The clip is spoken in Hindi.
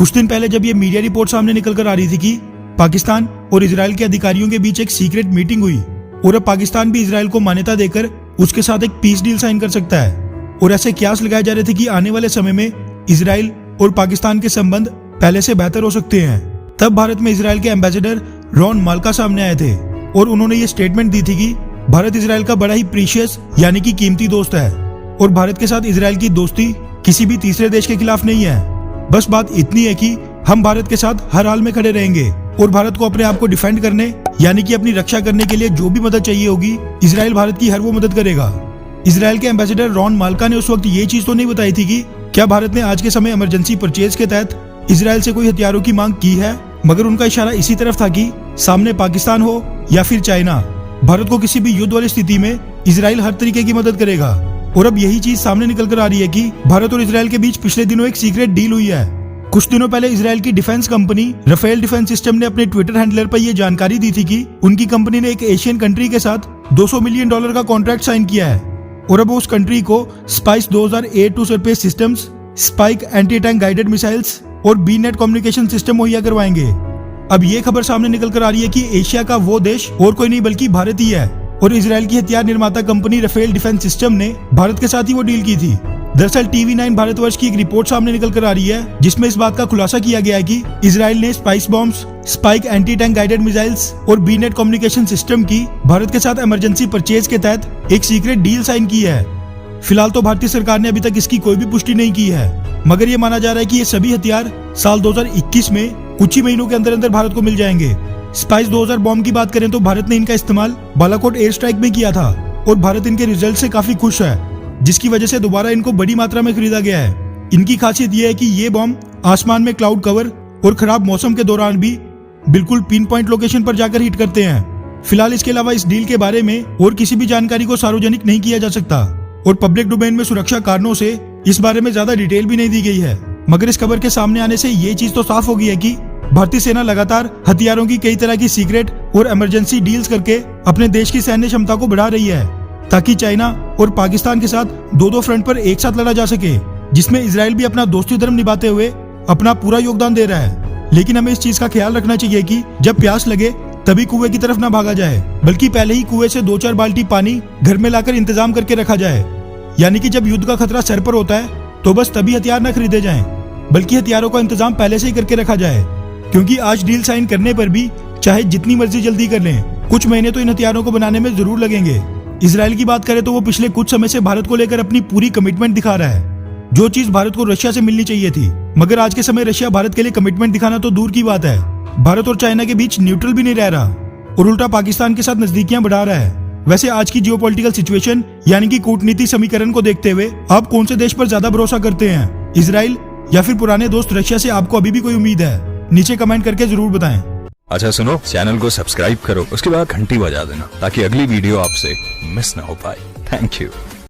कुछ दिन पहले जब ये मीडिया रिपोर्ट सामने निकल कर आ रही थी कि पाकिस्तान और इजराइल के अधिकारियों के बीच एक सीक्रेट मीटिंग हुई और अब पाकिस्तान भी इजराइल को मान्यता देकर उसके साथ एक पीस डील साइन कर सकता है, और ऐसे क्यास लगाए जा रहे थे कि आने वाले समय में इजराइल और पाकिस्तान के संबंध पहले से बेहतर हो सकते हैं। तब भारत में इजराइल के एम्बेसडर रॉन माल्का सामने आए थे और उन्होंने ये स्टेटमेंट दी थी कि भारत इजराइल का बड़ा ही प्रीशियस यानी कि कीमती दोस्त है और भारत के साथ इजराइल की दोस्ती किसी भी तीसरे देश के खिलाफ नहीं है। बस बात इतनी है कि हम भारत के साथ हर हाल में खड़े रहेंगे और भारत को अपने आप को डिफेंड करने यानी कि अपनी रक्षा करने के लिए जो भी मदद चाहिए होगी, इजराइल भारत की हर वो मदद करेगा। इजराइल के एम्बेसडर रॉन माल्का ने उस वक्त ये चीज तो नहीं बताई थी कि क्या भारत ने आज के समय इमरजेंसी परचेज के तहत इजराइल से कोई हथियारों की मांग की है, मगर उनका इशारा इसी तरफ था कि सामने पाकिस्तान हो या फिर चाइना, भारत को किसी भी युद्ध वाली स्थिति में इजराइल हर तरीके की मदद करेगा। और अब यही चीज सामने निकल कर आ रही है कि भारत और इजराइल के बीच पिछले दिनों एक सीक्रेट डील हुई है। कुछ दिनों पहले इजराइल की defence company Rafael defence system ने अपने ट्विटर हैंडलर पर यह जानकारी दी थी कि उनकी कंपनी ने एक एशियन कंट्री के साथ $200 मिलियन का कॉन्ट्रैक्ट साइन किया है और अब उस कंट्री को spice 2008 surface systems, spike anti tank guided missiles और बीनेट कम्युनिकेशन सिस्टम मुहैया करवाएंगे। अब ये खबर सामने निकल कर आ रही है कि एशिया का वो देश और कोई नहीं बल्कि भारत ही है और इजराइल की हथियार निर्माता कंपनी राफेल डिफेंस सिस्टम ने भारत के साथ ही वो डील की थी। दरअसल TV9 भारतवर्ष की एक रिपोर्ट सामने निकल कर आ रही है जिसमें इस बात का खुलासा किया गया है कि इजराइल ने spice bombs, spike anti tank guided missiles और बीनेट कम्युनिकेशन सिस्टम की भारत के साथ इमरजेंसी परचेज के तहत एक सीक्रेट डील साइन की है। फिलहाल तो भारतीय सरकार ने अभी तक इसकी कोई भी पुष्टि नहीं की है, मगर ये माना जा रहा है कि ये सभी हथियार साल 2021 में कुछ ही महीनों के अंदर अंदर भारत को मिल जाएंगे। स्पाइस 2000 बॉम्ब की बात करें तो भारत ने इनका इस्तेमाल बालाकोट एयर स्ट्राइक में किया था और भारत इनके रिजल्ट से काफी खुश है, जिसकी वजह से दोबारा इनको बड़ी मात्रा में खरीदा गया है। इनकी खासियत यह है कि ये बॉम्ब आसमान में क्लाउड कवर और खराब मौसम के दौरान भी बिल्कुल पिन पॉइंट लोकेशन पर जाकर हिट करते हैं। फिलहाल इसके अलावा इस डील के बारे में और किसी भी जानकारी को सार्वजनिक नहीं किया जा सकता और पब्लिक डोमेन में सुरक्षा कारणों से इस बारे में ज्यादा डिटेल भी नहीं दी गई है। मगर इस खबर के सामने आने से ये चीज तो साफ हो गई है कि भारतीय सेना लगातार हथियारों की कई तरह की सीक्रेट और इमरजेंसी डील्स करके अपने देश की सैन्य क्षमता को बढ़ा रही है ताकि चाइना और पाकिस्तान के साथ दो फ्रंट पर एक साथ लड़ा जा सके, जिसमें इजराइल भी अपना दोस्ती धर्म निभाते हुए अपना पूरा योगदान दे रहा है। लेकिन हमें इस चीज का ख्याल रखना चाहिए कि जब प्यास लगे तभी कुएं की तरफ न भागा जाए, बल्कि पहले ही कुएं से 2-4 बाल्टी पानी घर में लाकर इंतजाम करके रखा जाए। यानी कि जब युद्ध का खतरा सर पर होता है तो बस तभी हथियार न खरीदे जाएं, बल्कि हथियारों का इंतजाम पहले से ही करके रखा जाए, क्योंकि आज डील साइन करने पर भी चाहे जितनी मर्जी जल्दी कर लें, कुछ महीने तो इन हथियारों को बनाने में जरूर लगेंगे। इजराइल की बात करें तो वो पिछले कुछ समय से भारत को लेकर अपनी पूरी कमिटमेंट दिखा रहा है, जो चीज भारत को रशिया से मिलनी चाहिए थी, मगर आज के समय रशिया भारत के लिए कमिटमेंट दिखाना तो दूर की बात है, भारत और चाइना के बीच न्यूट्रल भी नहीं रह रहा और उल्टा पाकिस्तान के साथ नजदीकियां बढ़ा रहा है। वैसे आज की जियोपॉलिटिकल सिचुएशन यानी कि कूटनीति समीकरण को देखते हुए आप कौन से देश पर ज्यादा भरोसा करते हैं, इजराइल या फिर पुराने दोस्त रशिया से आपको अभी भी कोई उम्मीद है? नीचे कमेंट करके जरूर बताएं। अच्छा सुनो, चैनल को सब्सक्राइब करो, उसके बाद घंटी बजा देना ताकि अगली वीडियो आपसे मिस ना हो पाए। Thank you.